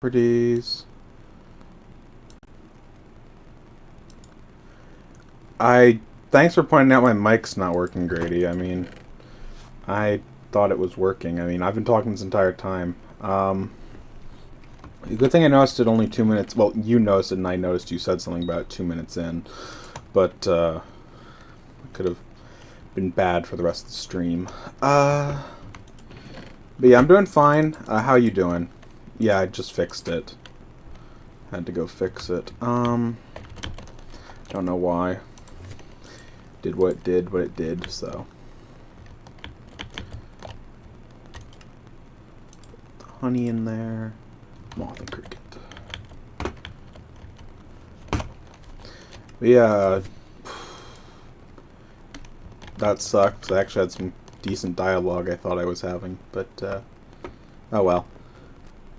Properties. I Thanks for pointing out my mic's not working, Grady. I thought it was working. I've been talking this entire time. Good thing I noticed it only 2 minutes. Well, you noticed it, and I noticed you said something about 2 minutes in, but it could have been bad for the rest of the stream. But yeah, I'm doing fine. How you doing? Yeah, I just fixed it. Had to go fix it. Don't know why. Did what it did, so. Honey in there. Moth and cricket. But yeah, that sucks. I actually had some decent dialogue I thought I was having, but oh well.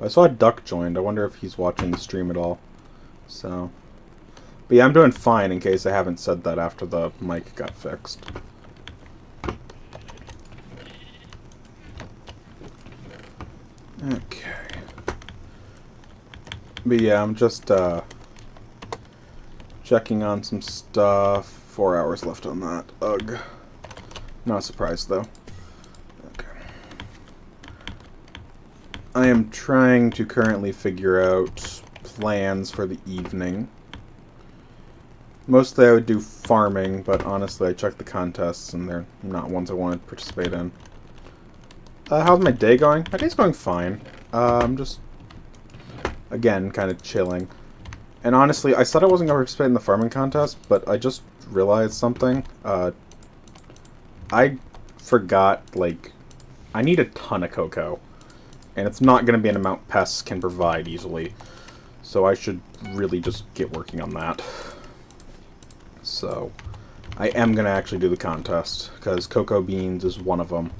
I saw a duck joined. I wonder if he's watching the stream at all. So, but yeah, I'm doing fine in case I haven't said that after the mic got fixed. Okay. But yeah, I'm just checking on some stuff. 4 hours left on that. Ugh. Not surprised though. Okay. I am trying to currently figure out plans for the evening. Mostly I would do farming, but honestly I checked the contests and they're not ones I want to participate in. How's my day going? My day's going fine. I'm just, again, kind of chilling. And honestly, I said I wasn't going to participate in the farming contest, but I just realized something. I forgot, I need a ton of cocoa. And it's not going to be an amount pests can provide easily. So I should really just get working on that. So, I am going to actually do the contest, because cocoa beans is one of them.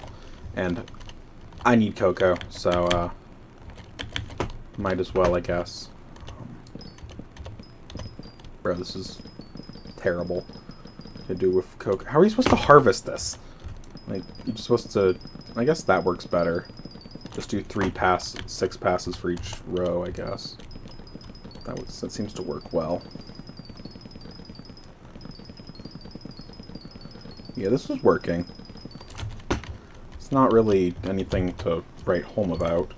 And I need cocoa, so, might as well, I guess. Bro, this is terrible to do with cocoa. How are you supposed to harvest this? You're just supposed to... I guess that works better. Just do 6 passes for each row, I guess. That seems to work well. Yeah, this is working. It's not really anything to write home about,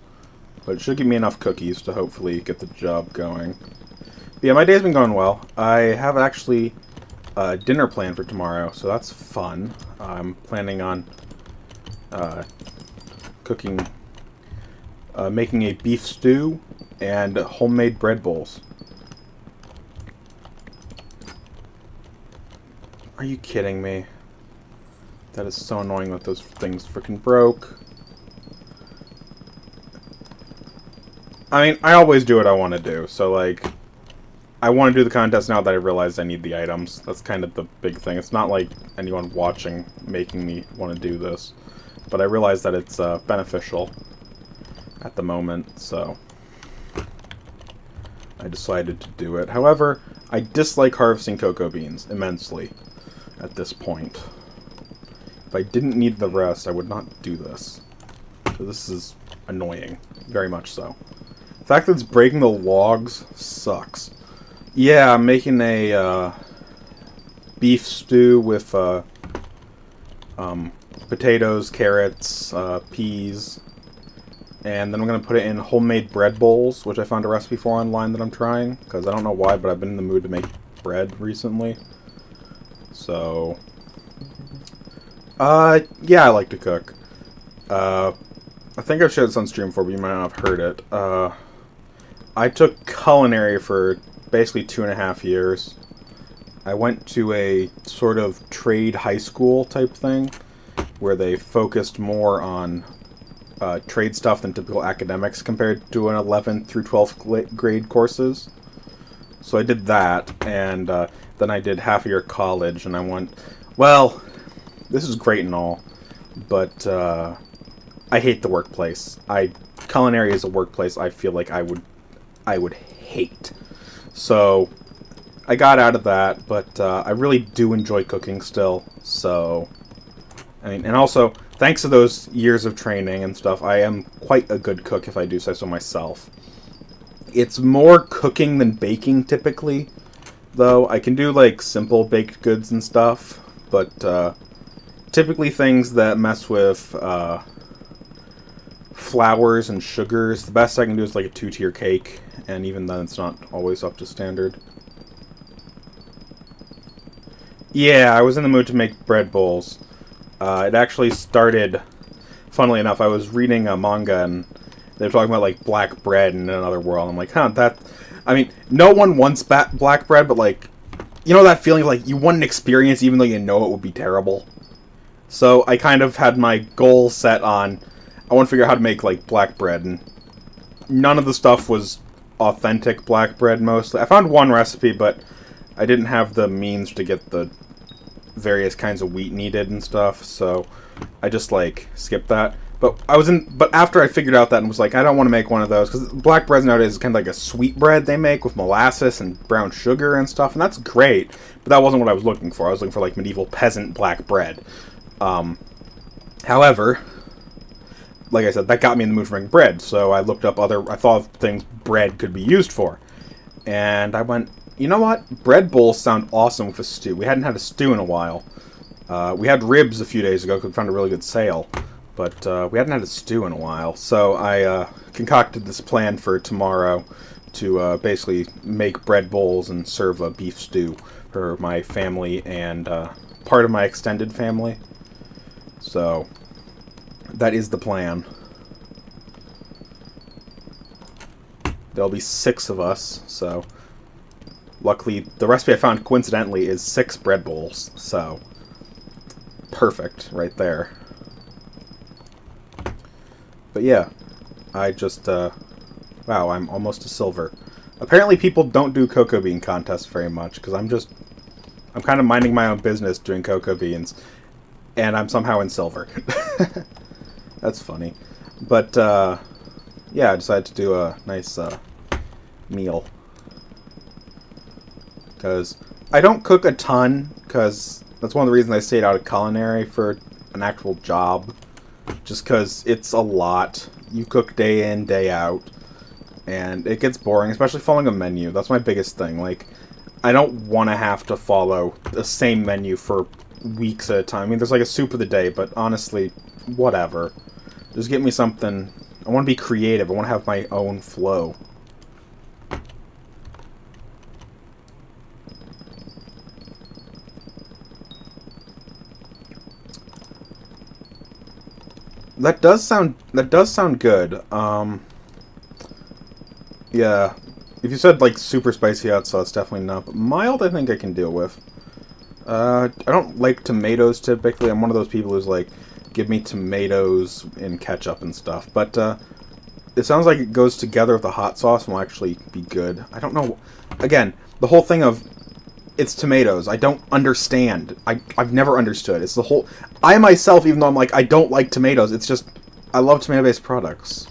but it should give me enough cookies to hopefully get the job going. But yeah, my day's been going well. I have actually a dinner planned for tomorrow, so that's fun. I'm planning on making a beef stew and homemade bread bowls. Are you kidding me? That is so annoying that those things freaking broke. I always do what I want to do, so, I want to do the contest now that I realized I need the items. That's kind of the big thing. It's not like anyone watching making me want to do this, but I realize that it's beneficial at the moment, so I decided to do it. However, I dislike harvesting cocoa beans immensely at this point. If I didn't need the rest, I would not do this. So this is annoying. Very much so. The fact that it's breaking the logs sucks. Yeah, I'm making a beef stew with potatoes, carrots, peas, and then I'm going to put it in homemade bread bowls, which I found a recipe for online that I'm trying, because I don't know why, but I've been in the mood to make bread recently. So, yeah, I like to cook. I think I've shared this on stream before, but you might not have heard it. I took culinary for basically 2.5 years. I went to a sort of trade high school type thing, where they focused more on trade stuff than typical academics compared to an 11th through 12th grade courses. So I did that, and then I did half a year college, and I went, well, this is great and all, but I hate the workplace. Culinary is a workplace I feel like I would hate. So I got out of that, but I really do enjoy cooking still. So, and also, thanks to those years of training and stuff, I am quite a good cook if I do say so myself. It's more cooking than baking typically, though. I can do like simple baked goods and stuff, but typically things that mess with flours and sugars, the best I can do is like a 2-tier cake, and even then it's not always up to standard. Yeah, I was in the mood to make bread bowls. It actually started, funnily enough, I was reading a manga and they were talking about like black bread in another world. I'm like, huh, that. I mean, no one wants black bread, but like, you know that feeling of, like you want an experience even though you know it would be terrible. So I kind of had my goal set on, I want to figure out how to make like black bread, and none of the stuff was authentic black bread mostly. I found one recipe, but I didn't have the means to get the various kinds of wheat needed and stuff, so I just like skipped that. But after I figured out that and was like, I don't want to make one of those, because black bread nowadays is kind of like a sweet bread they make with molasses and brown sugar and stuff, and that's great, but that wasn't what I was looking for. I was looking for like medieval peasant black bread. However, like I said, that got me in the mood for making bread, so I looked up I thought of things bread could be used for, and I went, you know what? Bread bowls sound awesome with a stew. We hadn't had a stew in a while. We had ribs a few days ago because we found a really good sale. But we hadn't had a stew in a while. So I concocted this plan for tomorrow to basically make bread bowls and serve a beef stew for my family and part of my extended family. So that is the plan. There'll be 6 of us, so... Luckily, the recipe I found, coincidentally, is 6 bread bowls, so... Perfect, right there. But yeah, I just, wow, I'm almost a silver. Apparently people don't do cocoa bean contests very much, because I'm kind of minding my own business doing cocoa beans, and I'm somehow in silver. That's funny. But, yeah, I decided to do a nice, meal. Because I don't cook a ton, because that's one of the reasons I stayed out of culinary for an actual job. Just because it's a lot. You cook day in, day out, and it gets boring, especially following a menu. That's my biggest thing. Like, I don't want to have to follow the same menu for weeks at a time. I mean, there's like a soup of the day, but honestly, whatever. Just get me something. I want to be creative. I want to have my own flow. That does sound good. Yeah. If you said like super spicy hot sauce, definitely not. But mild, I think I can deal with. I don't like tomatoes typically. I'm one of those people who's like, give me tomatoes and ketchup and stuff. But it sounds like it goes together with the hot sauce and will actually be good. I don't know. Again, the whole thing of it's tomatoes. I don't understand. I've never understood. It's the whole... I myself, even though I'm like, I don't like tomatoes, it's just... I love tomato-based products.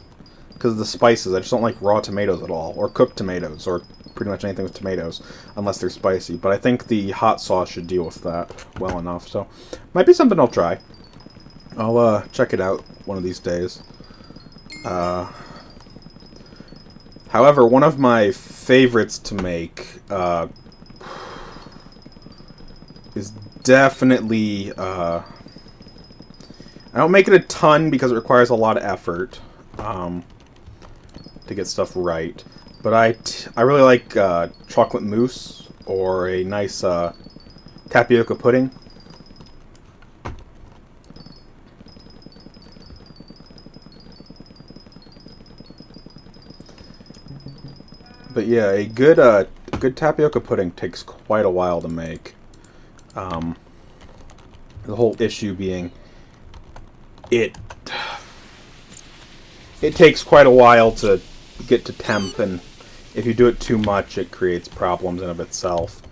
Because of the spices. I just don't like raw tomatoes at all. Or cooked tomatoes. Or pretty much anything with tomatoes. Unless they're spicy. But I think the hot sauce should deal with that well enough. So, might be something I'll try. I'll check it out one of these days. However, one of my favorites to make... is definitely, I don't make it a ton because it requires a lot of effort, to get stuff right, but I really like, chocolate mousse, or a nice, tapioca pudding. But yeah, a good tapioca pudding takes quite a while to make. The whole issue being it takes quite a while to get to temp, and if you do it too much, it creates problems in of itself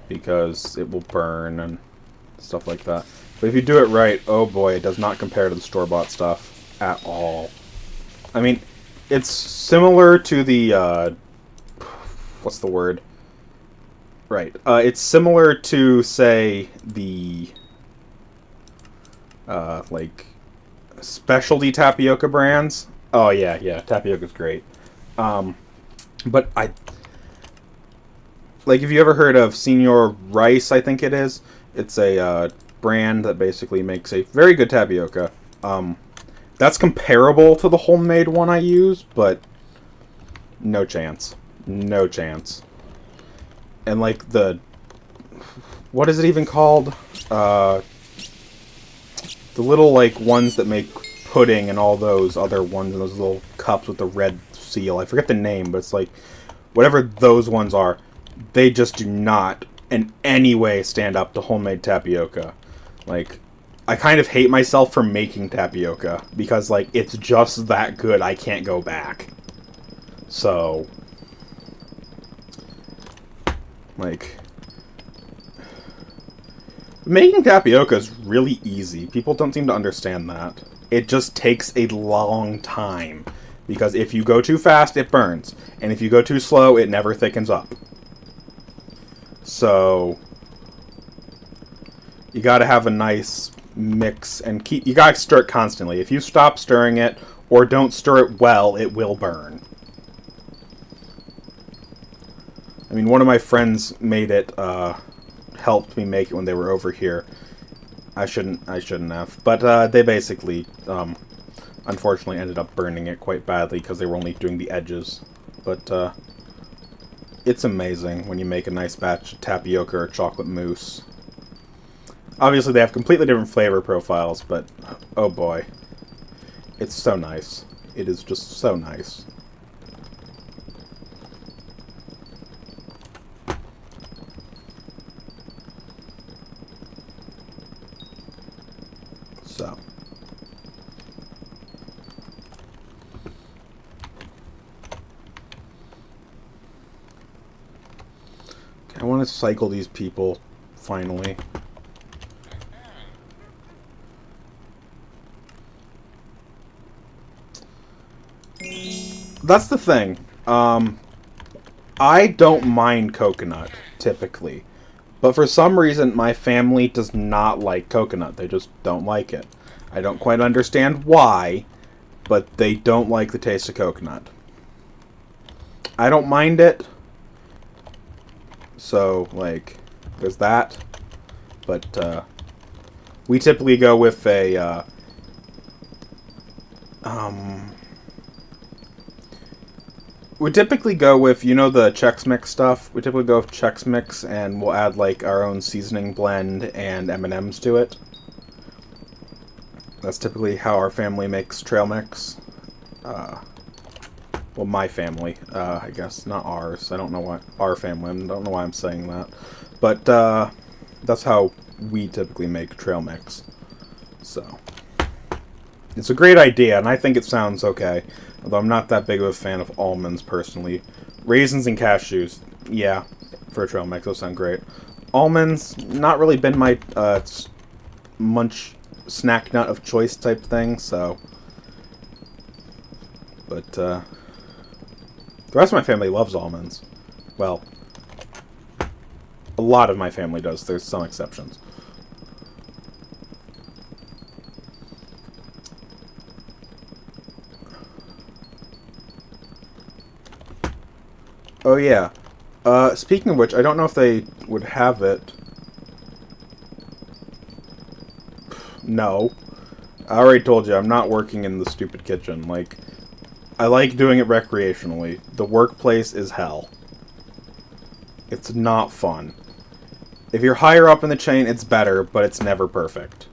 because it will burn and stuff like that. But if you do it right, oh boy, it does not compare to the store-bought stuff at all. I mean, it's similar to the what's the word? Right. It's similar to, say, the like specialty tapioca brands. Oh yeah, tapioca's great. But like, have you ever heard of Senior Rice, I think it is? It's a brand that basically makes a very good tapioca. That's comparable to the homemade one I use, but no chance. No chance. And like what is it even called? The little like ones that make pudding and all those other ones, and those little cups with the red seal. I forget the name, but it's like whatever those ones are. They just do not in any way stand up to homemade tapioca. Like, I kind of hate myself for making tapioca because like it's just that good. I can't go back. So, like, making tapioca is really easy. People don't seem to understand that. It just takes a long time. Because if you go too fast, it burns. And if you go too slow, it never thickens up. So, you gotta have a nice mix and you gotta stir it constantly. If you stop stirring it, or don't stir it well, it will burn. I mean, one of my friends made it, helped me make it when they were over here. I shouldn't have. But, they basically, unfortunately ended up burning it quite badly because they were only doing the edges. But, it's amazing when you make a nice batch of tapioca or chocolate mousse. Obviously, they have completely different flavor profiles, but, oh boy. It's so nice. It is just so nice. So. I want to cycle these people, finally. That's the thing. I don't mind coconut, typically. But for some reason, my family does not like coconut. They just don't like it. I don't quite understand why, but they don't like the taste of coconut. I don't mind it. So, like, there's that. But, we typically go with a, we typically go with, you know, the Chex Mix stuff? We typically go with Chex Mix, and we'll add, like, our own seasoning blend and M&Ms to it. That's typically how our family makes trail mix. Well, my family, I guess, not ours. I don't know why, our family, I don't know why I'm saying that. But, that's how we typically make trail mix. So, it's a great idea, and I think it sounds okay. Although I'm not that big of a fan of almonds, personally. Raisins and cashews, yeah, for a trail mix, those sound great. Almonds, not really been my, munch snack nut of choice type thing, so. But, the rest of my family loves almonds. Well, a lot of my family does. There's some exceptions. Oh, yeah. Speaking of which, I don't know if they would have it. No. I already told you, I'm not working in the stupid kitchen. Like, I like doing it recreationally. The workplace is hell. It's not fun. If you're higher up in the chain, it's better, but it's never perfect.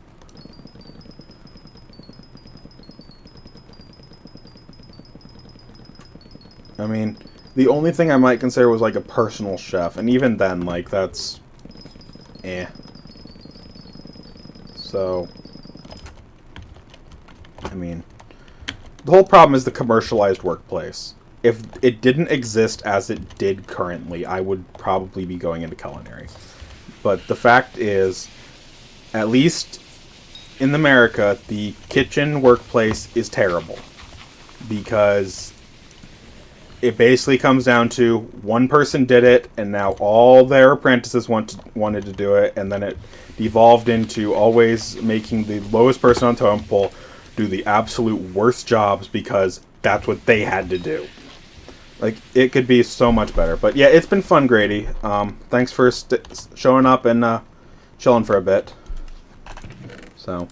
I mean, the only thing I might consider was, like, a personal chef, and even then, like, that's eh. So, I mean, the whole problem is the commercialized workplace. If it didn't exist as it did currently, I would probably be going into culinary. But the fact is, at least in America, the kitchen workplace is terrible. Because it basically comes down to one person did it, and now all their apprentices wanted to do it, and then it evolved into always making the lowest person on the totem pole do the absolute worst jobs because that's what they had to do. Like, it could be so much better. But yeah, it's been fun, Grady. Thanks for showing up and chilling for a bit. So.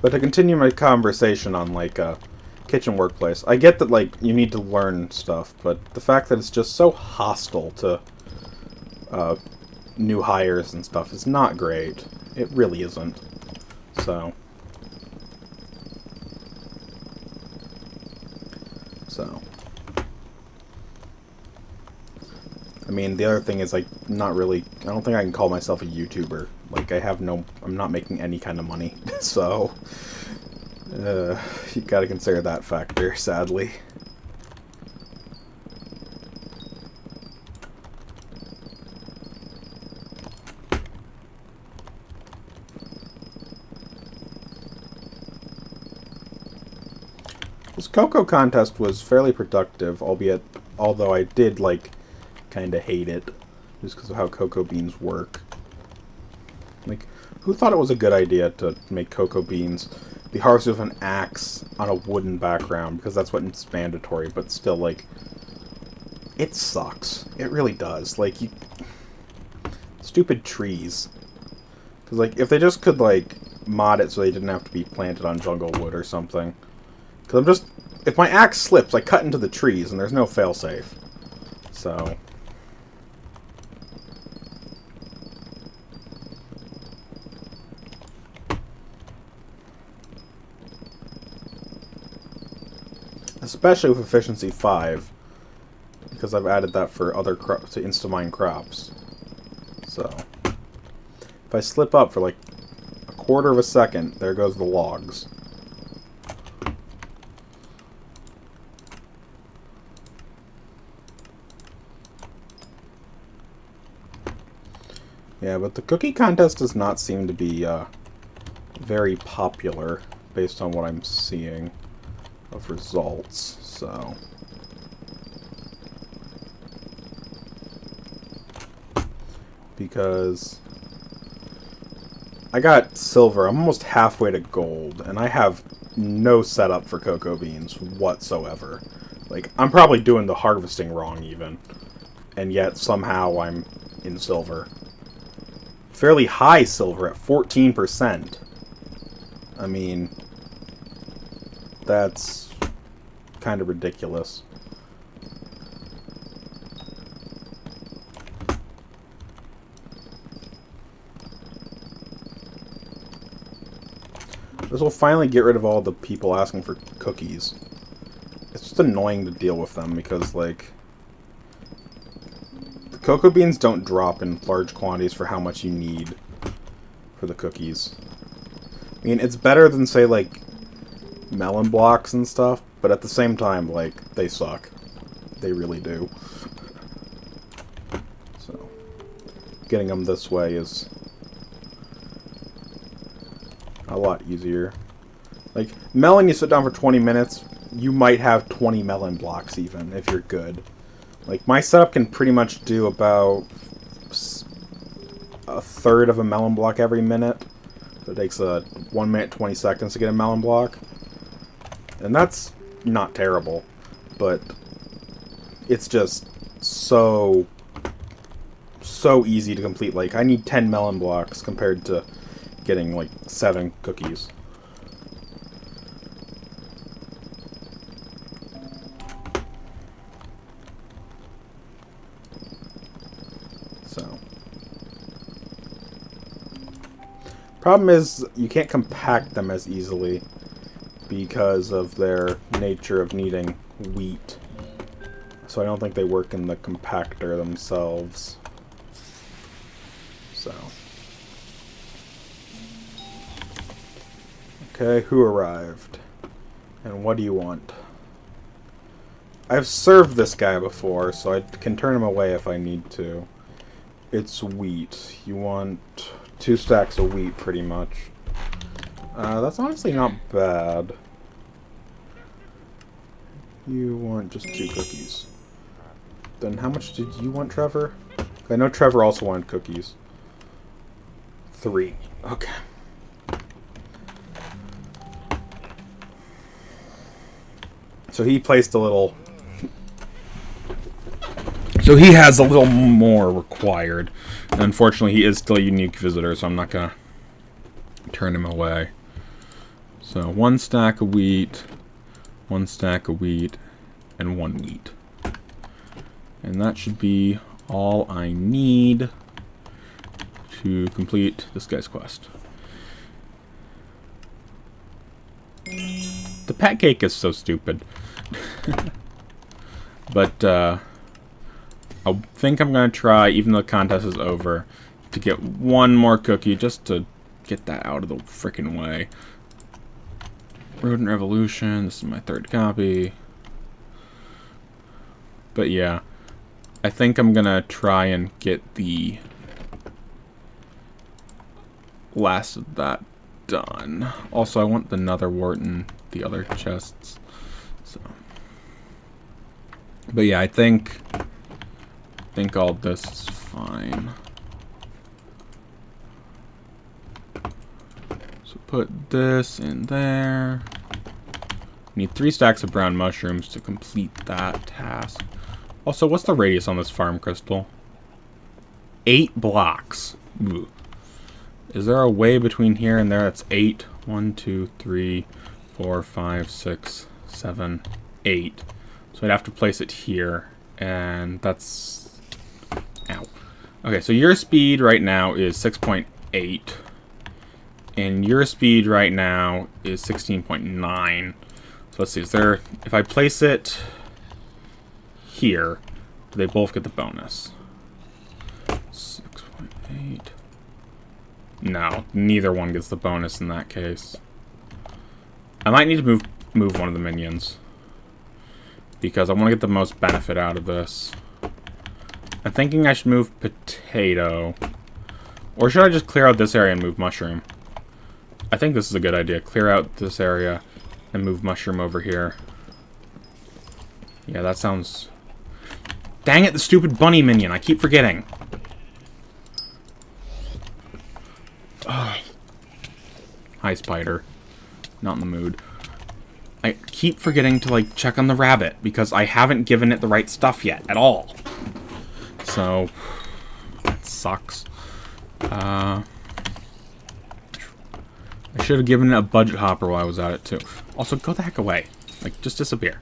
But to continue my conversation on, like, kitchen workplace, I get that, like, you need to learn stuff, but the fact that it's just so hostile to new hires and stuff is not great. It really isn't. So. I mean, the other thing is, like, not really... I don't think I can call myself a YouTuber. Like, I'm not making any kind of money. So... you gotta consider that factor, sadly. This cocoa contest was fairly productive, although I did, like, kind of hate it, just because of how cocoa beans work. Like, who thought it was a good idea to make cocoa beans be harvested with an axe on a wooden background, because that's what's mandatory, but still, like, it sucks. It really does. Like, stupid trees. Because, like, if they just could, like, mod it so they didn't have to be planted on jungle wood or something. Because if my axe slips, I cut into the trees, and there's no failsafe. So... especially with efficiency 5, because I've added that for other crops to insta-mine crops. So, if I slip up for like a quarter of a second, there goes the logs. Yeah, but the cookie contest does not seem to be very popular based on what I'm seeing of results, so... because I got silver, I'm almost halfway to gold, and I have no setup for cocoa beans whatsoever. Like, I'm probably doing the harvesting wrong even, and yet somehow I'm in silver. Fairly high silver at 14%. I mean... that's kind of ridiculous. This will finally get rid of all the people asking for cookies. It's just annoying to deal with them because, like, the cocoa beans don't drop in large quantities for how much you need for the cookies. I mean, it's better than, say, like, melon blocks and stuff, but at the same time, like, they suck. They really do. So, getting them this way is a lot easier. Like, melon, you sit down for 20 minutes, you might have 20 melon blocks even, if you're good. Like, my setup can pretty much do about a third of a melon block every minute. So it takes 1 minute 20 seconds to get a melon block. And that's not terrible, but it's just so easy to complete. Like, I need 10 melon blocks compared to getting, like, 7 cookies. So. Problem is, you can't compact them as easily because of their nature of needing wheat. So I don't think they work in the compactor themselves. So. Okay, who arrived? And what do you want? I've served this guy before, so I can turn him away if I need to. It's wheat. You want 2 stacks of wheat, pretty much. That's honestly not bad. You want just 2 cookies. Then how much did you want, Trevor? I know Trevor also wanted cookies. 3. Okay. So he placed a little... So he has a little more required. And unfortunately, he is still a unique visitor, so I'm not going to turn him away. So 1 stack of wheat, 1 stack of wheat, and 1 wheat. And that should be all I need to complete this guy's quest. The pet cake is so stupid. But I think I'm going to try, even though the contest is over, to get 1 more cookie just to get that out of the frickin' way. Rodent Revolution, this is my 3rd copy. But yeah, I think I'm going to try and get the last of that done. Also, I want the Nether Wart and the other chests. So, but yeah, I think all this is fine. So put this in there. Need 3 stacks of brown mushrooms to complete that task. Also, what's the radius on this farm crystal? 8 blocks. Ooh. Is there a way between here and there that's 8? 1, 2, 3, 4, 5, 6, 7, 8. So I'd have to place it here, and that's... Ow. Okay, so your speed right now is 6.8, and your speed right now is 16.9. So let's see, is there... If I place it here, do they both get the bonus? 6.8... No, neither one gets the bonus in that case. I might need to move one of the minions, because I want to get the most benefit out of this. I'm thinking I should move Potato. Or should I just clear out this area and move Mushroom? I think this is a good idea. Clear out this area and move Mushroom over here. Yeah, that sounds... Dang it, the stupid bunny minion. I keep forgetting. Ugh. Hi, Spider. Not in the mood. I keep forgetting to, like, check on the rabbit, because I haven't given it the right stuff yet, at all. So, that sucks. I should have given it a budget hopper while I was at it, too. Also, go the heck away. Like, just disappear.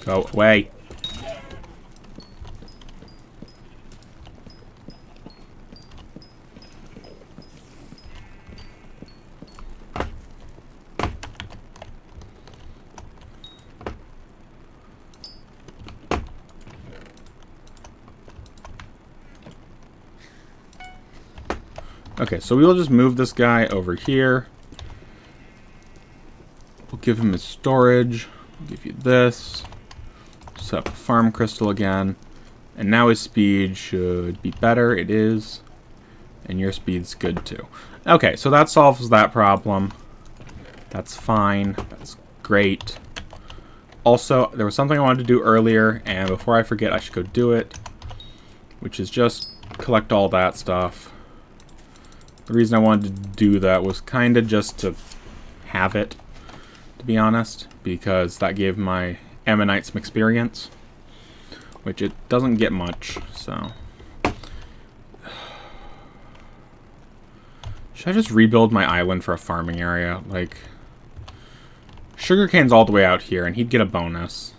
Go away. Okay, so we will just move this guy over here. We'll give him his storage. We'll give you this. Set up a farm crystal again. And now his speed should be better. It is. And your speed's good too. Okay, so that solves that problem. That's fine. That's great. Also, there was something I wanted to do earlier, and before I forget, I should go do it. Which is just collect all that stuff. The reason I wanted to do that was kind of just to have it, to be honest, because that gave my Ammonite some experience, which it doesn't get much, so. Should I just rebuild my island for a farming area? Like, Sugarcane's all the way out here, and he'd get a bonus.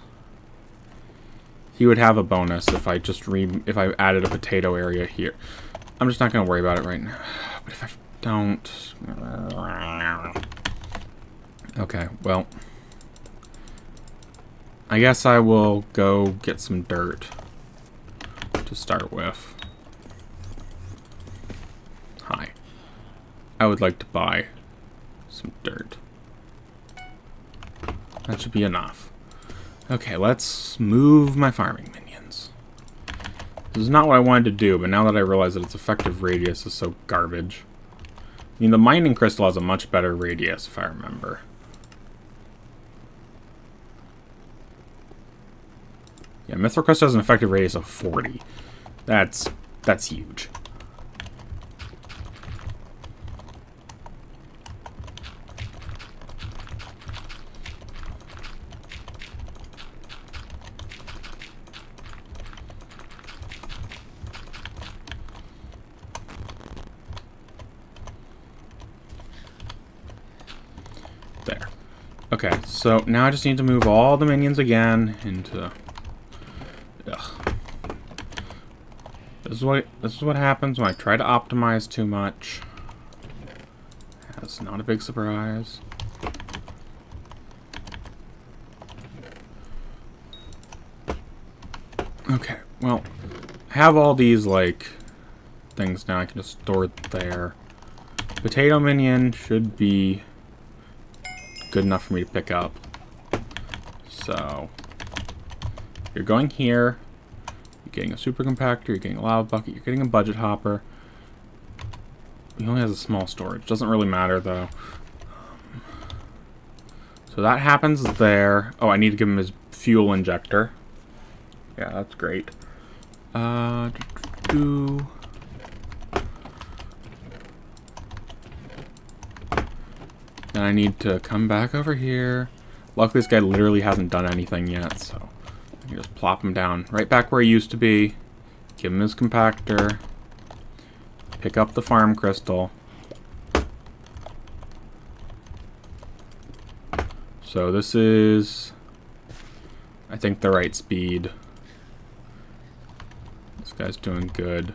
He would have a bonus if I just if I added a potato area here. I'm just not going to worry about it right now. But if I don't... Okay, well... I guess I will go get some dirt to start with. Hi. I would like to buy some dirt. That should be enough. Okay, let's move my farming minions. This is not what I wanted to do, but now that I realize that its effective radius is so garbage. I mean, the mining crystal has a much better radius, if I remember. Yeah, Mithril crystal has an effective radius of 40. That's huge. There. Okay, so now I just need to move all the minions again into... Ugh. This is what happens when I try to optimize too much. That's not a big surprise. Okay, well, I have all these, like, things now. I can just store it there. Potato minion should be good enough for me to pick up. So, you're going here. You're getting a super compactor. You're getting a lava bucket. You're getting a budget hopper. He only has a small storage. Doesn't really matter, though. So that happens there. Oh, I need to give him his fuel injector. Yeah, that's great. Then I need to come back over here. Luckily, this guy literally hasn't done anything yet, so I can just plop him down right back where he used to be. Give him his compactor. Pick up the farm crystal. So this is, I think, the right speed. This guy's doing good.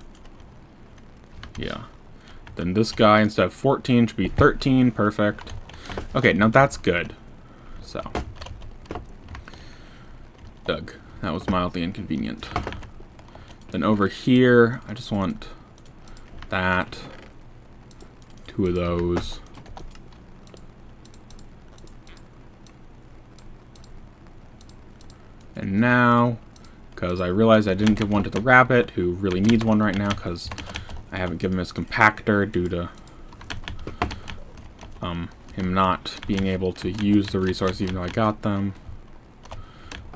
Yeah. Then this guy, instead of 14, should be 13. Perfect. Okay, now that's good. So. Ugh. That was mildly inconvenient. Then over here, I just want that. 2 of those. And now, because I realized I didn't give one to the rabbit, who really needs one right now, because I haven't given him his compactor due to him not being able to use the resource even though I got them.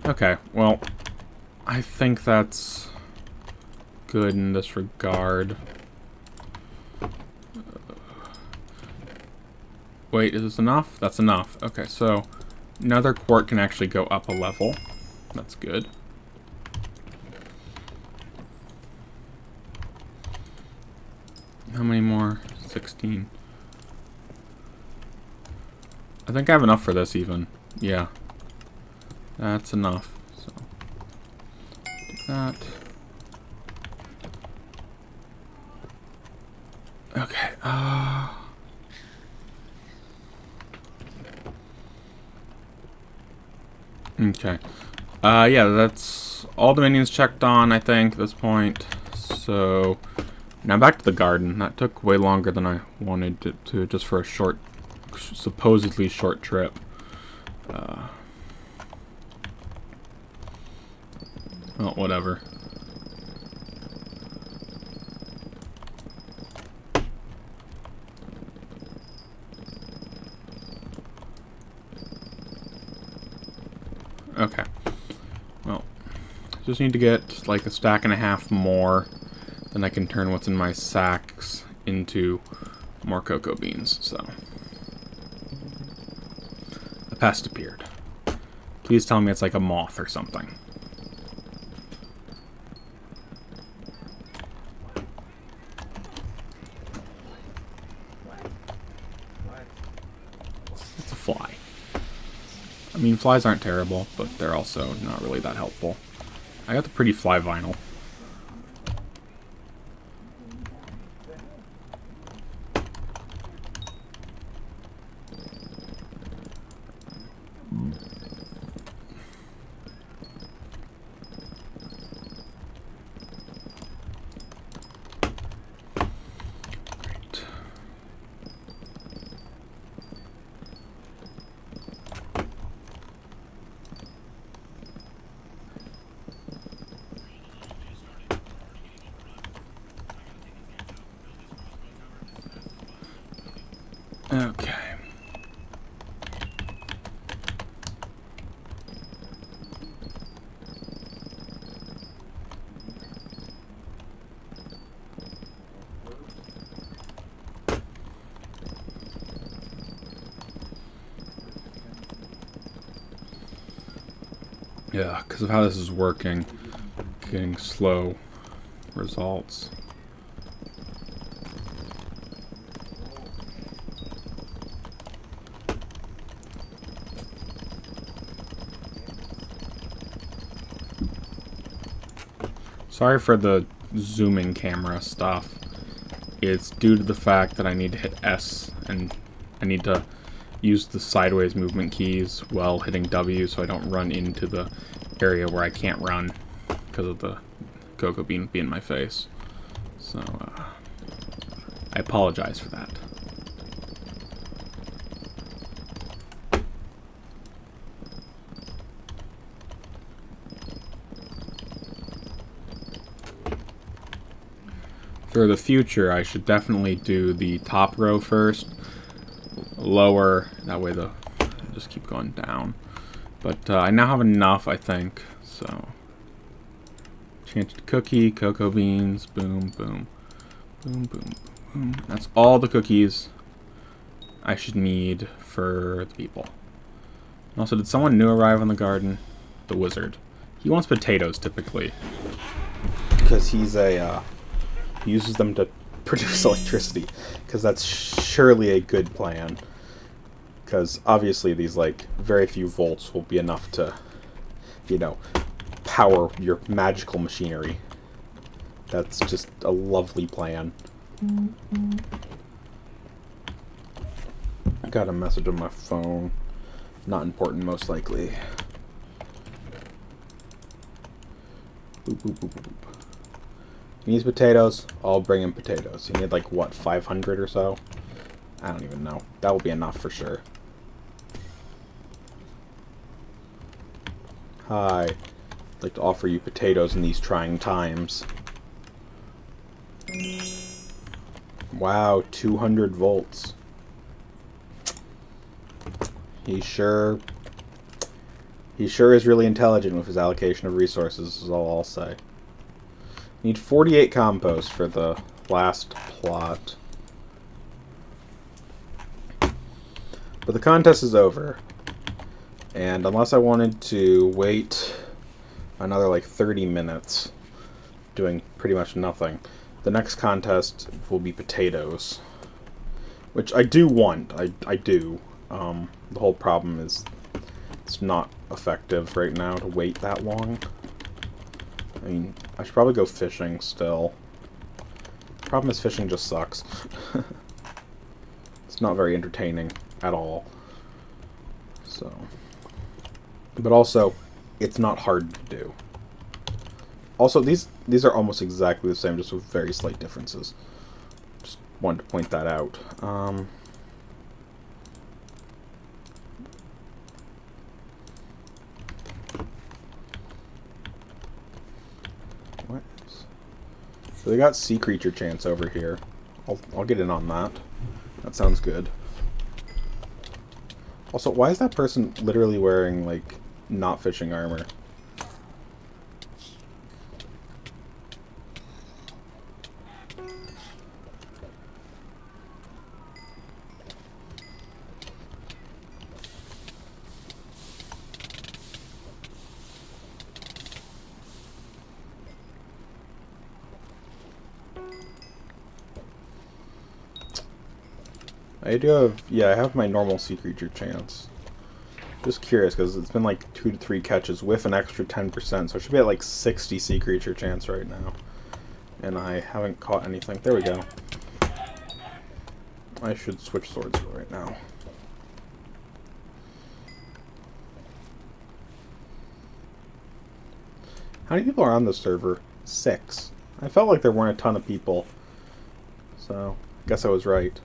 Okay, well, I think that's good in this regard. Wait, is this enough? That's enough. Okay, so another quart can actually go up a level. That's good. How many more? 16. I think I have enough for this even. Yeah. That's enough. So take that. Okay. Okay. Yeah, that's all the minions checked on, I think, at this point. So, now back to the garden. That took way longer than I wanted it to, just for a short, supposedly short trip. Well, whatever. Okay. Well, just need to get like a stack and a half more. Then I can turn what's in my sacks into more cocoa beans, so. A pest appeared. Please tell me it's like a moth or something. It's a fly. I mean, flies aren't terrible, but they're also not really that helpful. I got the pretty fly vinyl. Okay. Yeah, because of how this is working, getting slow results. Sorry for the zooming camera stuff. It's due to the fact that I need to hit S, and I need to use the sideways movement keys while hitting W so I don't run into the area where I can't run because of the cocoa bean being in my face. So, I apologize for that. For the future, I should definitely do the top row first, lower, that way the just keep going down. But I now have enough, I think, so changed cookie, cocoa beans, boom, boom, boom, boom, boom. That's all the cookies I should need for the people. Also, did someone new arrive on the garden? The wizard. He wants potatoes, typically. Because he's a, he uses them to produce electricity. Because that's surely a good plan. Because obviously these, like, very few volts will be enough to, you know, power your magical machinery. That's just a lovely plan. I got a message on my phone. Not important, most likely. Boop, boop, boop, boop, boop. He needs potatoes. I'll bring him potatoes. He need, like, what, 500 or so? I don't even know. That will be enough for sure. Hi. I'd like to offer you potatoes in these trying times. Wow, 200 volts. He sure is really intelligent with his allocation of resources, is all I'll say. Need 48 compost for the last plot. But the contest is over. And unless I wanted to wait another like 30 minutes doing pretty much nothing, the next contest will be potatoes. Which I do want. I do. The whole problem is it's not effective right now to wait that long. I mean, I should probably go fishing still. Problem is fishing just sucks. It's not very entertaining at all. So, but also, it's not hard to do. Also, these are almost exactly the same, just with very slight differences. Just wanted to point that out. What? So they got sea creature chance over here. I'll get in on that. That sounds good. Also, why is that person literally wearing, like, not fishing armor? I do have, yeah, I have my normal sea creature chance. Just curious, because it's been like 2 to 3 catches with an extra 10%, so I should be at like 60 sea creature chance right now. And I haven't caught anything. There we go. I should switch swords right now. How many people are on this server? 6. I felt like there weren't a ton of people. So, I guess I was right.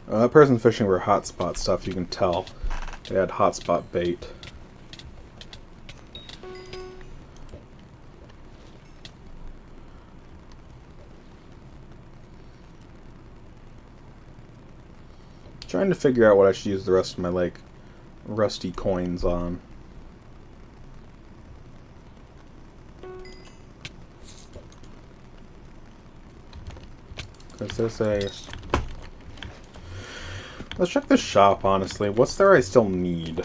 That person's fishing for hotspot stuff, you can tell. They had hotspot bait. Trying to figure out what I should use the rest of my, like, rusty coins on. Because there's a Let's check the shop, honestly. What's there I still need?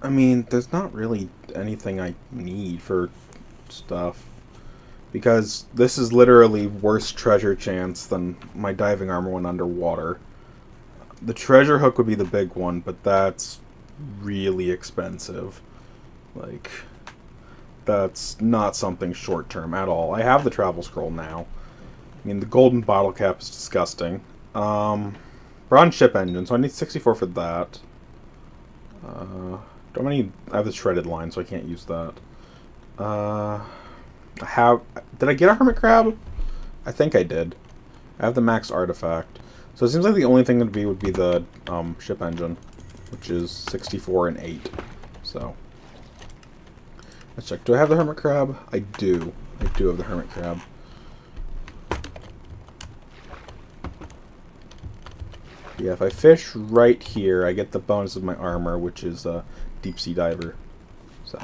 I mean, there's not really anything I need for stuff. Because this is literally worse treasure chance than my diving armor when underwater. The treasure hook would be the big one, but that's really expensive. Like, that's not something short-term at all. I have the travel scroll now. I mean, the golden bottle cap is disgusting. Bronze ship engine, so I need 64 for that. Don't I need... I have the shredded line, so I can't use that. Did I get a hermit crab? I think I did. I have the max artifact. So it seems like the only thing would be the ship engine, which is 64 and 8. So let's check. Do I have the hermit crab? I do. I do have the hermit crab. Yeah, if I fish right here, I get the bonus of my armor, which is deep sea diver. So.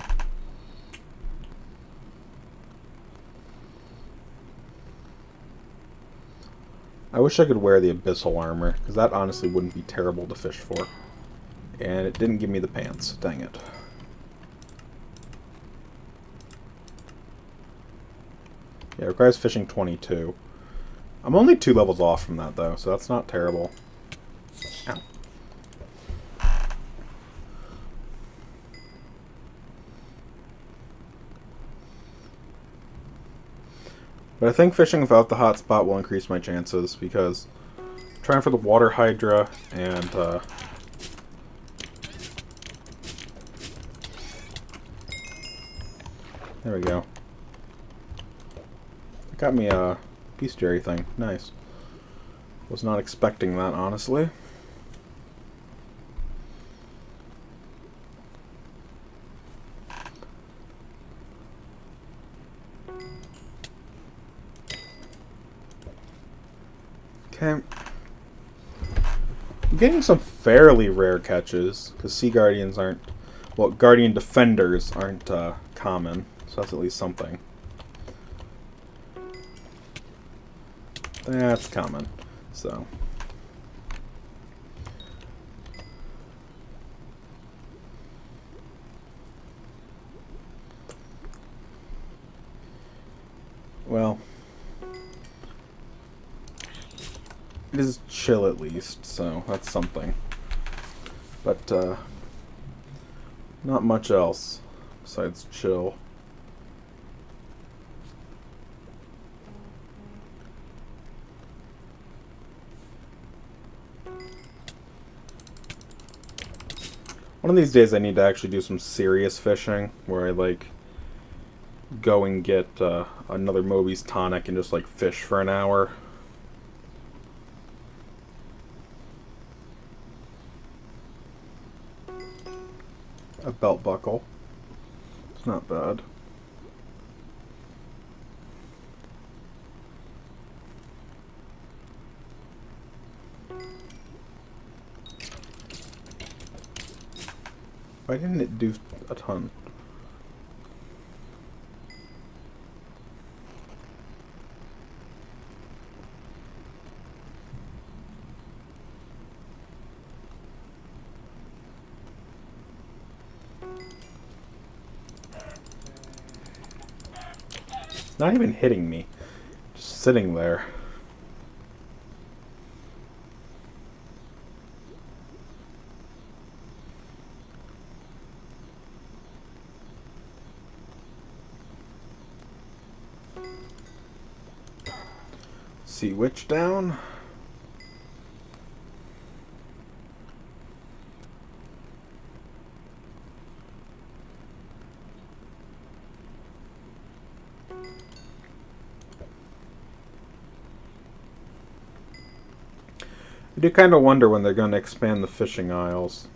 I wish I could wear the abyssal armor, because that honestly wouldn't be terrible to fish for. And it didn't give me the pants. Dang it. Yeah, it requires fishing 22. I'm only 2 levels off from that, though, so that's not terrible. Ow. But I think fishing without the hotspot will increase my chances, because I'm trying for the water hydra, and there we go. It got me a bestiary thing. Nice. Was not expecting that, honestly. Okay. I'm getting some fairly rare catches, because Sea Guardians aren't... Well, Guardian Defenders aren't common, so that's at least something. That's common, so... Well... It is chill at least, so that's something. But, not much else besides chill. One of these days I need to actually do some serious fishing, where I, like, go and get another Moby's tonic and just, like, fish for an hour. A belt buckle. It's not bad. Why didn't it do a ton? It's not even hitting me. Just sitting there. Sea witch down. I do kind of wonder when they're going to expand the fishing isles.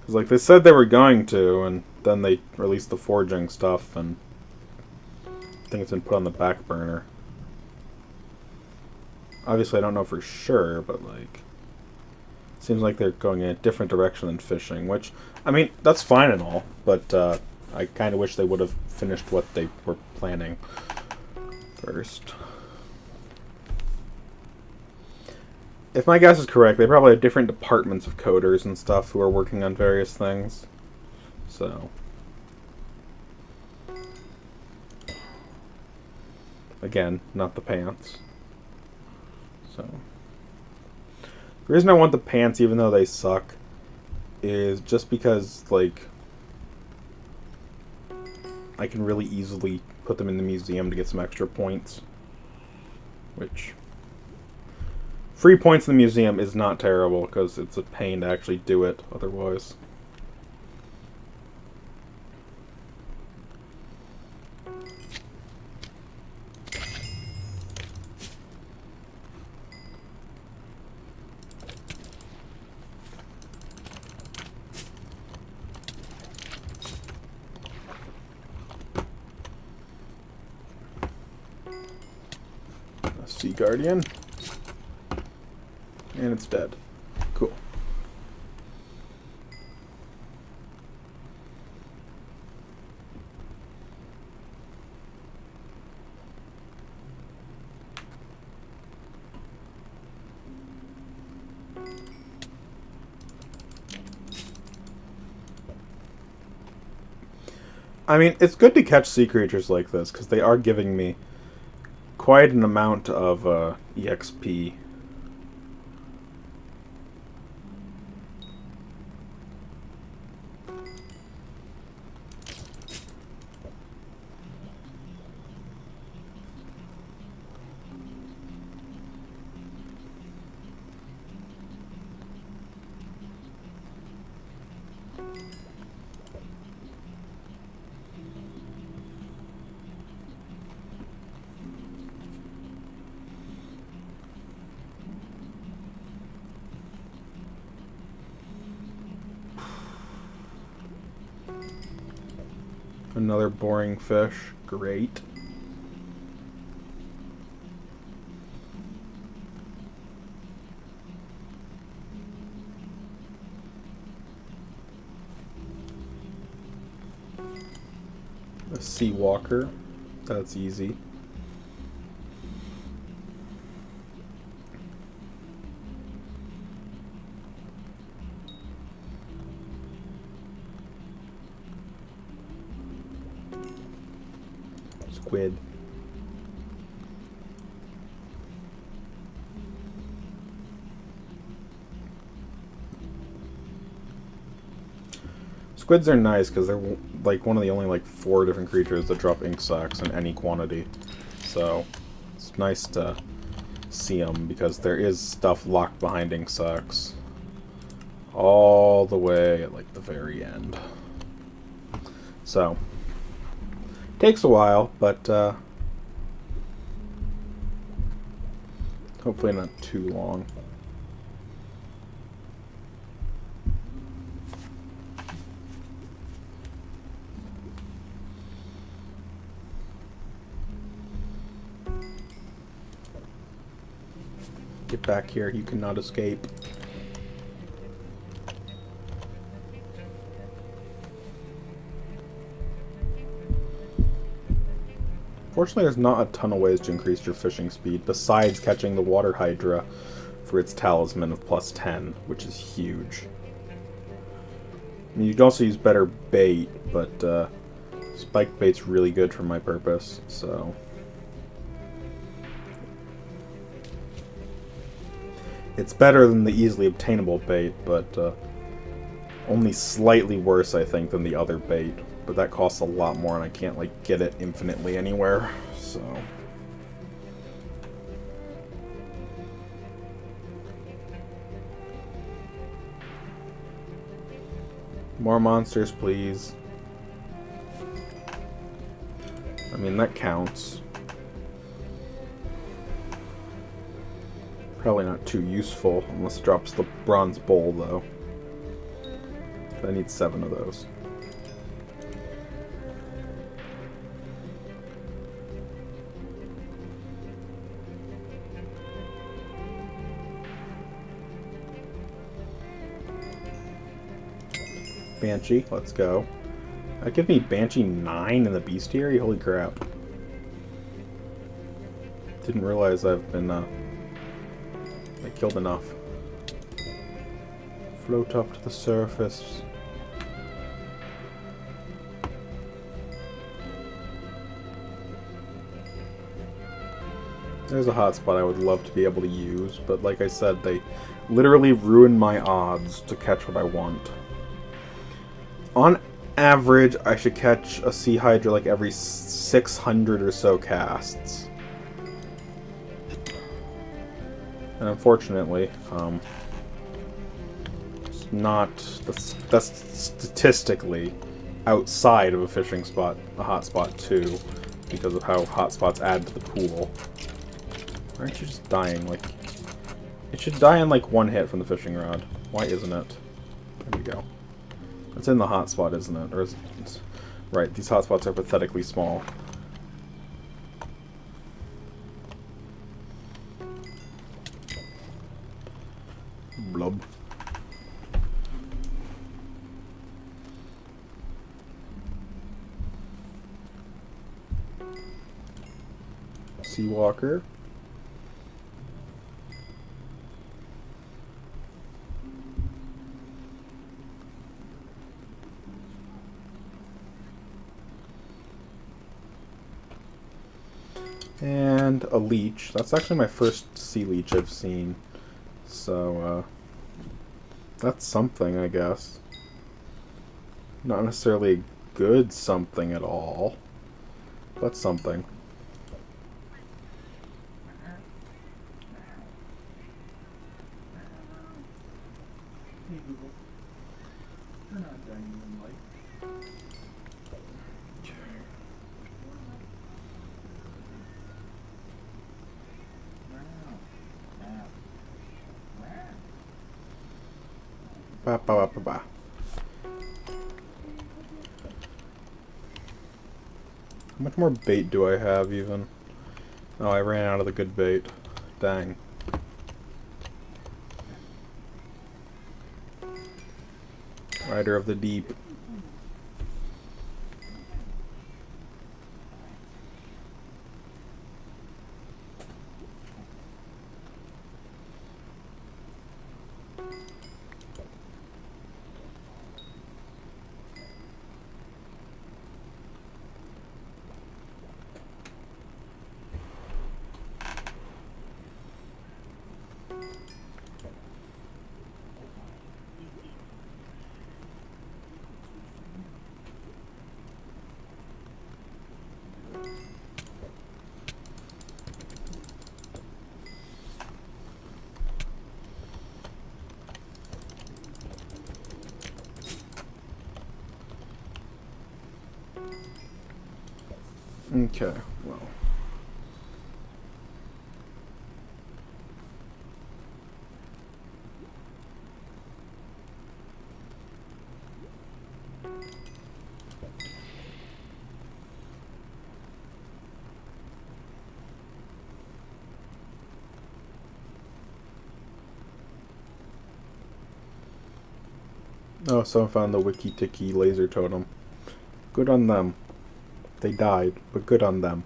Because, like, they said they were going to, and then they released the foraging stuff, and I think it's been put on the back burner. Obviously, I don't know for sure, but, like, seems like they're going in a different direction than fishing, which, I mean, that's fine and all, but I kind of wish they would have finished what they were planning. first. If my guess is correct, they probably have different departments of coders and stuff who are working on various things. So, again, not the pants. So, the reason I want the pants, even though they suck, is just because, like, I can really easily put them in the museum to get some extra points. Which, free points in the museum is not terrible, because it's a pain to actually do it otherwise. Sea Guardian. And it's dead. Cool. I mean, it's good to catch sea creatures like this, because they are giving me quite an amount of EXP. Another boring fish. Great. A sea walker. That's easy. Squid. Squids are nice because they're like one of the only like 4 different creatures that drop ink sacs in any quantity. So it's nice to see them because there is stuff locked behind ink sacs all the way at like the very end. So takes a while, but hopefully not too long. Get back here, you cannot escape. Fortunately, there's not a ton of ways to increase your fishing speed, besides catching the water hydra for its talisman of plus 10, which is huge. I mean, you can also use better bait, but spike bait's really good for my purpose, so... It's better than the easily obtainable bait, but only slightly worse, I think, than the other bait. But that costs a lot more, and I can't, like, get it infinitely anywhere, so... More monsters, please. I mean, that counts. Probably not too useful, unless it drops the bronze bowl, though. I need 7 of those. Banshee, let's go. That gives me Banshee 9 in the bestiary? Holy crap. Didn't realize I've been, I killed enough. Float up to the surface. There's a hotspot I would love to be able to use, but like I said, they literally ruin my odds to catch what I want. On average, I should catch a Sea Hydra like every 600 or so casts. And unfortunately, it's not... That's statistically outside of a fishing spot, a hotspot too, because of how hotspots add to the pool. Why aren't you just dying? Like, it should die in like one hit from the fishing rod. Why isn't it? There we go. It's in the hotspot, isn't it? Or is it... Right, these hotspots are pathetically small. Blub. Seawalker. And a leech. That's actually my first sea leech I've seen. So, that's something, I guess. Not necessarily good something at all, but something. Ba ba ba ba ba. How much more bait do I have, even? Oh, I ran out of the good bait. Dang. Rider of the Deep. Okay, well. Oh, someone found the Wiki-Tiki laser totem. Good on them. They died, but good on them.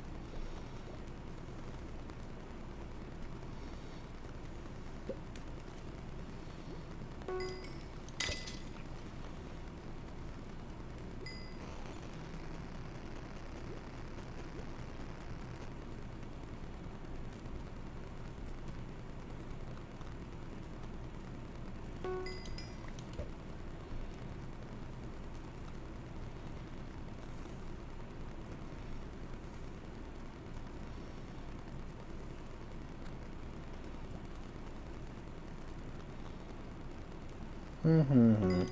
Mm-hmm.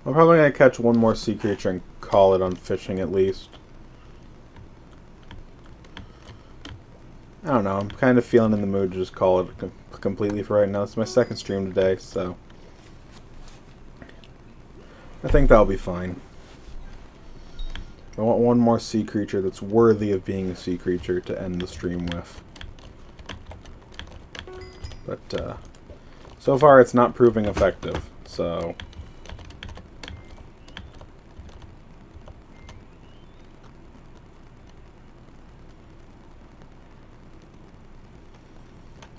I'm probably going to catch one more sea creature and call it on fishing at least. I don't know, I'm kind of feeling in the mood to just call it completely for right now. It's my second stream today, so I think that'll be fine. I want one more sea creature that's worthy of being a sea creature to end the stream with. But, so far it's not proving effective, so...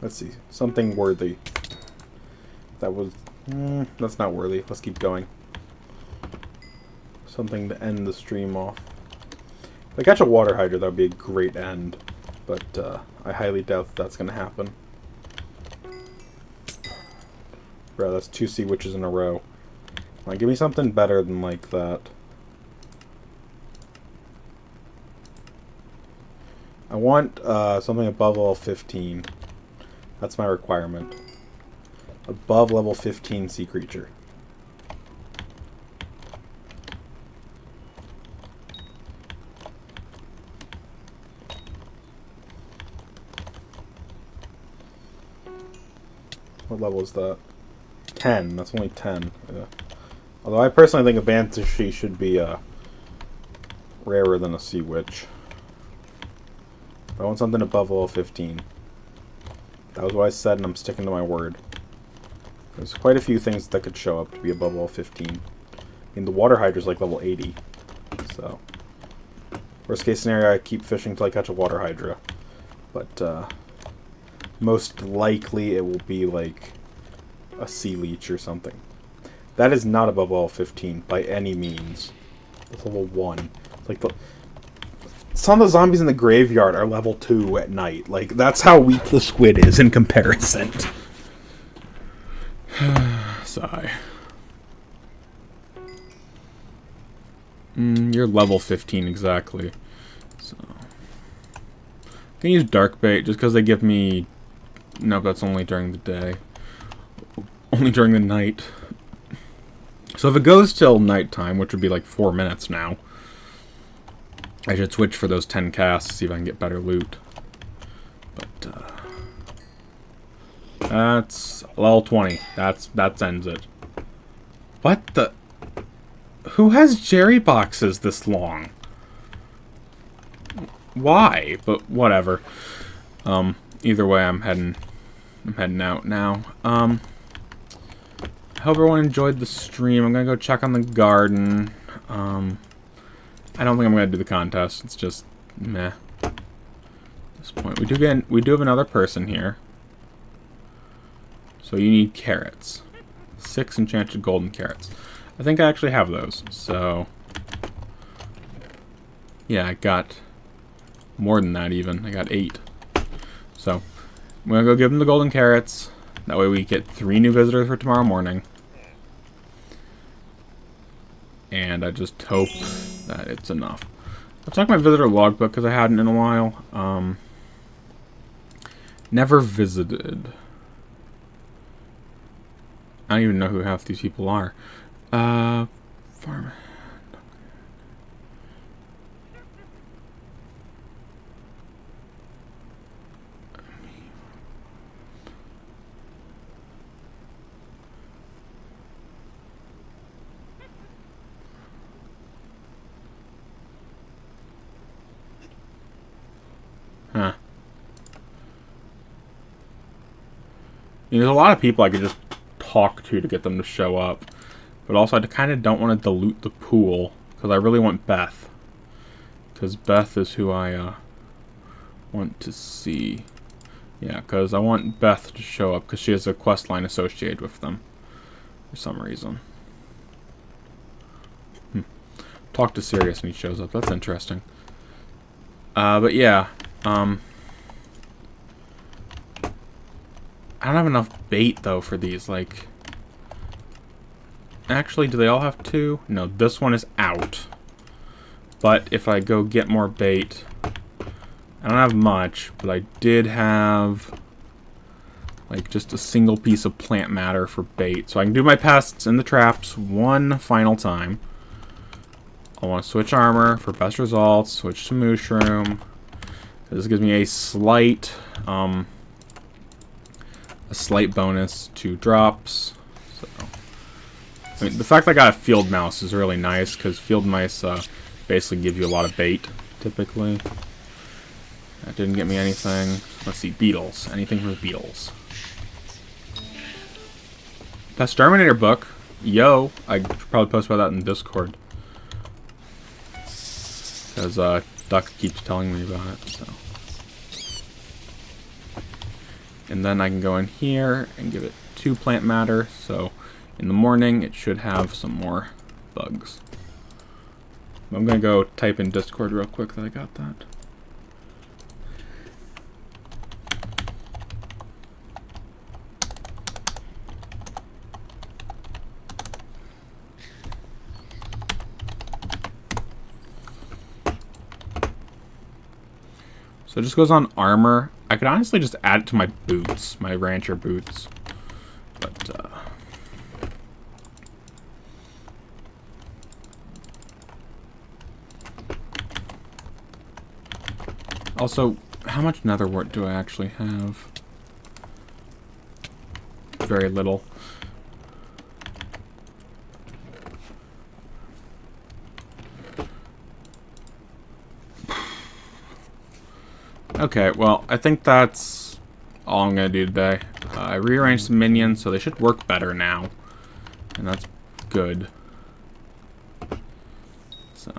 Let's see. Something worthy. That was... that's not worthy. Let's keep going. Something to end the stream off. If I catch a water hydra, that would be a great end. But I highly doubt that's going to happen. Bro, that's 2 sea witches in a row. Like, give me something better than like that. I want something above level 15. That's my requirement. Above level 15 sea creature. What level is that? 10. That's only 10. Yeah. Although I personally think a Banshee should be rarer than a Sea Witch. I want something above level 15. That was what I said, and I'm sticking to my word. There's quite a few things that could show up to be above level 15. I mean, the Water Hydra's like level 80. So, worst case scenario, I keep fishing till I catch a Water Hydra. But, most likely it will be like a Sea Leech or something. That is not above level 15 by any means. It's level 1. It's like some of the zombies in the graveyard are level 2 at night. Like, that's how weak the squid is in comparison. Sigh. You're level 15 exactly. So I can use dark bait just because they give me... No, that's only during the day. Only during the night. So if it goes till nighttime, which would be like 4 minutes now, I should switch for those 10 casts to see if I can get better loot. But, that's level 20. That ends it. What the... Who has Jerry boxes this long? Why? But whatever. Either way, I'm heading out now. I hope everyone enjoyed the stream. I'm gonna go check on the garden. I don't think I'm gonna do the contest. It's just meh. At this point, we do have another person here. So you need carrots. 6 enchanted golden carrots. I think I actually have those. So yeah, I got more than that even. I got 8. So I'm gonna go give them the golden carrots. That way we get 3 new visitors for tomorrow morning. And I just hope that it's enough. I'll check my visitor logbook because I hadn't in a while. Never visited. I don't even know who half these people are. Farm. Huh. There's a lot of people I could just talk to get them to show up. But also, I kind of don't want to dilute the pool. Because I really want Beth. Because Beth is who I want to see. Yeah, because I want Beth to show up. Because she has a quest line associated with them. For some reason. Talk to Sirius and he shows up. That's interesting. But yeah. I don't have enough bait, though, for these. Like, actually, do they all have 2? No, this one is out. But if I go get more bait, I don't have much, but I did have like just a single piece of plant matter for bait. So I can do my pests and the traps one final time. I want to switch armor for best results, switch to mushroom. This gives me a slight bonus to drops. So, I mean, the fact that I got a field mouse is really nice, because field mice basically give you a lot of bait, typically. That didn't get me anything. Let's see, beetles. Anything from the beetles. Pest Terminator book. Yo, I should probably post about that in Discord. Because Duck keeps telling me about it, so. And then I can go in here and give it 2 plant matter, so in the morning it should have some more bugs. I'm gonna go type in Discord real quick that I got that. So it just goes on armor. I could honestly just add it to my boots, my rancher boots. But, also, how much nether wart do I actually have? Very little. Okay, well, I think that's all I'm going to do today. I rearranged some minions, so they should work better now. And that's good. So.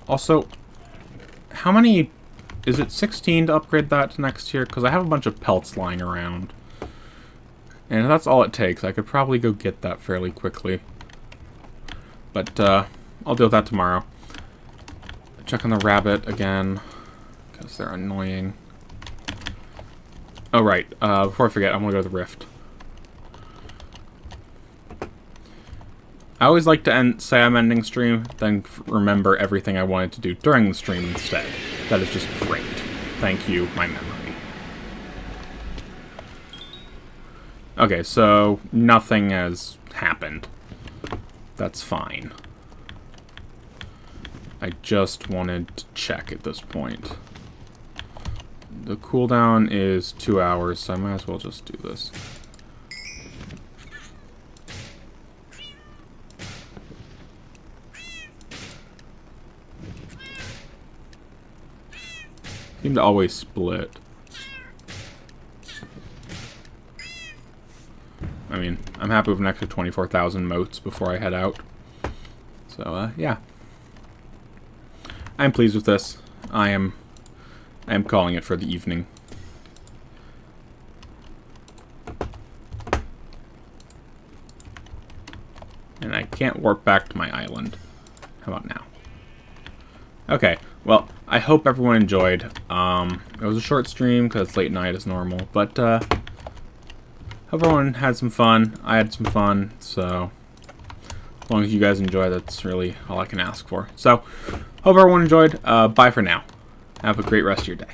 Also, how many... Is it 16 to upgrade that to next tier? Because I have a bunch of pelts lying around. And if that's all it takes, I could probably go get that fairly quickly. But, I'll deal with that tomorrow. Check on the rabbit again, because they're annoying. Oh, right. Before I forget, I'm going to go to the rift. I always like to say I'm ending stream, then remember everything I wanted to do during the stream instead. That is just great. Thank you, my memory. Okay, so nothing has happened. That's fine. I just wanted to check at this point. The cooldown is 2 hours, so I might as well just do this. Seem to always split. I mean, I'm happy with an extra 24,000 motes before I head out. So, yeah. I'm pleased with this. I am calling it for the evening. And I can't warp back to my island. How about now? Okay, well, I hope everyone enjoyed. It was a short stream because it's late night as normal, but hope everyone had some fun. I had some fun, so as long as you guys enjoy, that's really all I can ask for. So, hope everyone enjoyed. Bye for now. Have a great rest of your day.